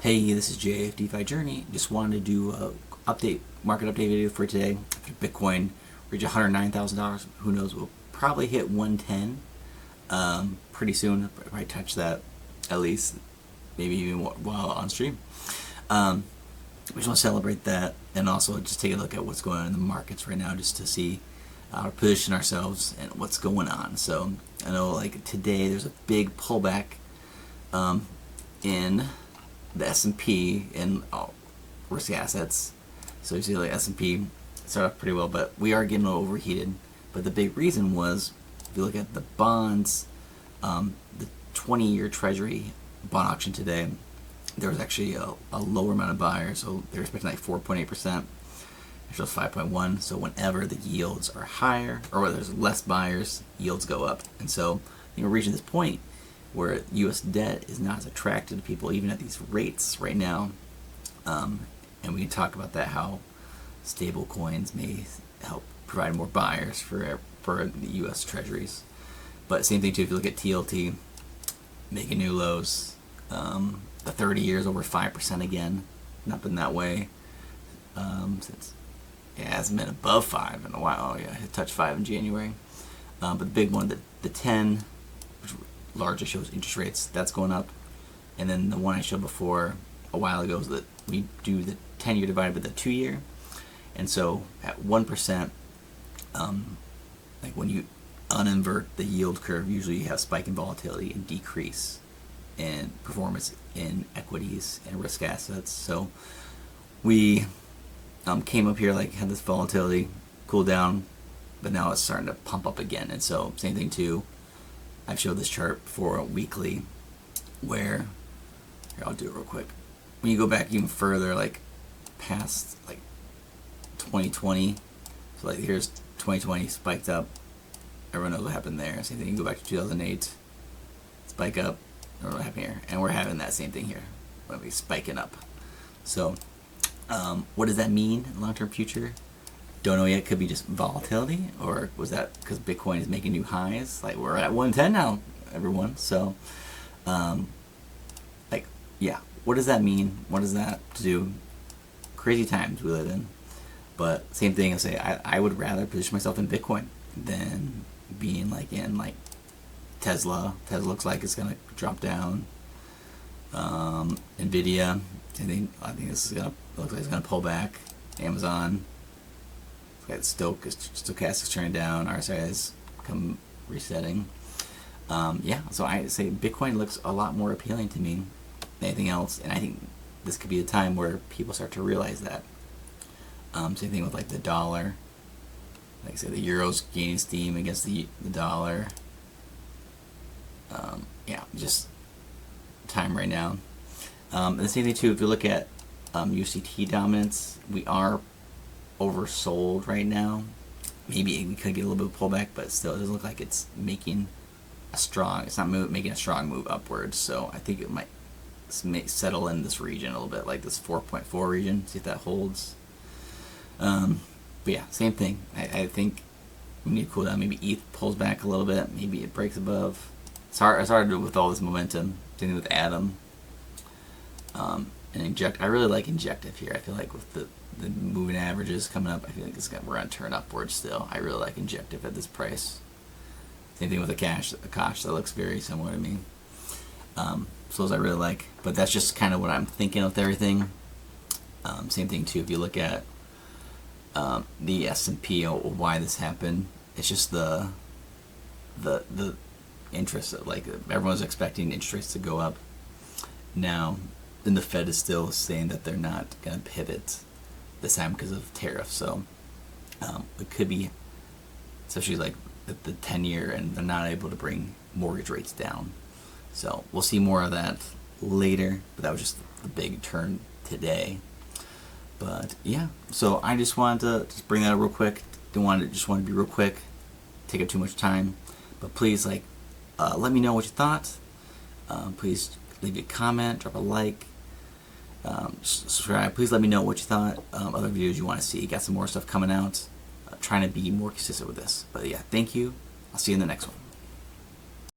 Hey, this is JF DeFi Journey. Just wanted to do a market update video for today. After Bitcoin reached $109,000, who knows? We'll probably hit 110 pretty soon. Probably touch that at least, maybe even while on stream. We just want to celebrate that and also just take a look at what's going on in the markets right now, just to see how to position ourselves and what's going on. So I know like today there's a big pullback in the S&P and risk assets. So you see like S&P started off pretty well, but we are getting a little overheated. But the big reason was, if you look at the bonds, the 20-year Treasury bond auction today, there was actually a lower amount of buyers. So they're expecting like 4.8%. It shows 5.1. So whenever the yields are higher, or where there's less buyers, yields go up. And so we're reaching this point where U.S. debt is not as attractive to people, even at these rates right now. And we can talk about that, how stable coins may help provide more buyers for the U.S. Treasuries. But same thing too, if you look at TLT, making new lows. The 30 years over 5% again. Not been that way since it hasn't been above 5 in a while. Oh yeah, it touched 5 in January. But the big one, the 10, which largely shows interest rates, that's going up. And then the one I showed before a while ago is that we do the 10-year divided by the 2-year. And so at 1%, like when you uninvert the yield curve, usually you have spike in volatility and decrease in performance in equities and risk assets. So we came up here, like had this volatility cool down, but now it's starting to pump up again. And so same thing too, I've showed this chart for a weekly where, here, I'll do it real quick. When you go back even further, like past like 2020, so like here's 2020 spiked up, everyone knows what happened there. Same thing, you go back to 2008, spike up, what happened here, and we're having that same thing here, we'll be spiking up. So what does that mean in the long-term future? Don't know yet. Could be just volatility, or was that because Bitcoin is making new highs? Like we're at 110 now, everyone. So like yeah, what does that mean? What does that do? Crazy times we live in. But same thing, I say I would rather position myself in Bitcoin than being like in like Tesla. Tesla looks like it's gonna drop down. Nvidia, I think this is looks like it's gonna pull back. Amazon, Stochastic is turning down. RSI has come resetting. Yeah, so I say Bitcoin looks a lot more appealing to me than anything else, and I think this could be a time where people start to realize that. Same thing with like the dollar. Like I say, the euro's gaining steam against the dollar. Yeah, just time right now. And the same thing too, if you look at UCT dominance, we are oversold right now. Maybe we could get a little bit of pullback, but still it doesn't look like it's making a strong, it's not making a strong move upwards. So I think it might settle in this region a little bit, like this 4.4 region, see if that holds. But yeah, same thing. I think we need to cool down. Maybe ETH pulls back a little bit, maybe it breaks above. It's hard to do with all this momentum. Same thing with Atom. And Inject. I really like Injective here. I feel like with the moving averages coming up, I feel like we're going to turn upwards still. I really like Injective at this price. Same thing with the Cash. The Cash, that looks very similar to me. So those I really like. But that's just kind of what I'm thinking with everything. Same thing too, if you look at the S&P, why this happened. It's just the interest, like everyone's expecting interest rates to go up now, and the Fed is still saying that they're not going to pivot this time because of tariffs. So it could be, especially like the 10-year, and they're not able to bring mortgage rates down. So we'll see more of that later, but that was just the big turn today. But yeah, so I just wanted to just bring that up real quick. Just want to be real quick, take up too much time. But please, like, let me know what you thought. Please leave a comment, drop a like, subscribe. Please let me know what you thought. Other videos you want to see. Got some more stuff coming out. Trying to be more consistent with this. But yeah, thank you. I'll see you in the next one.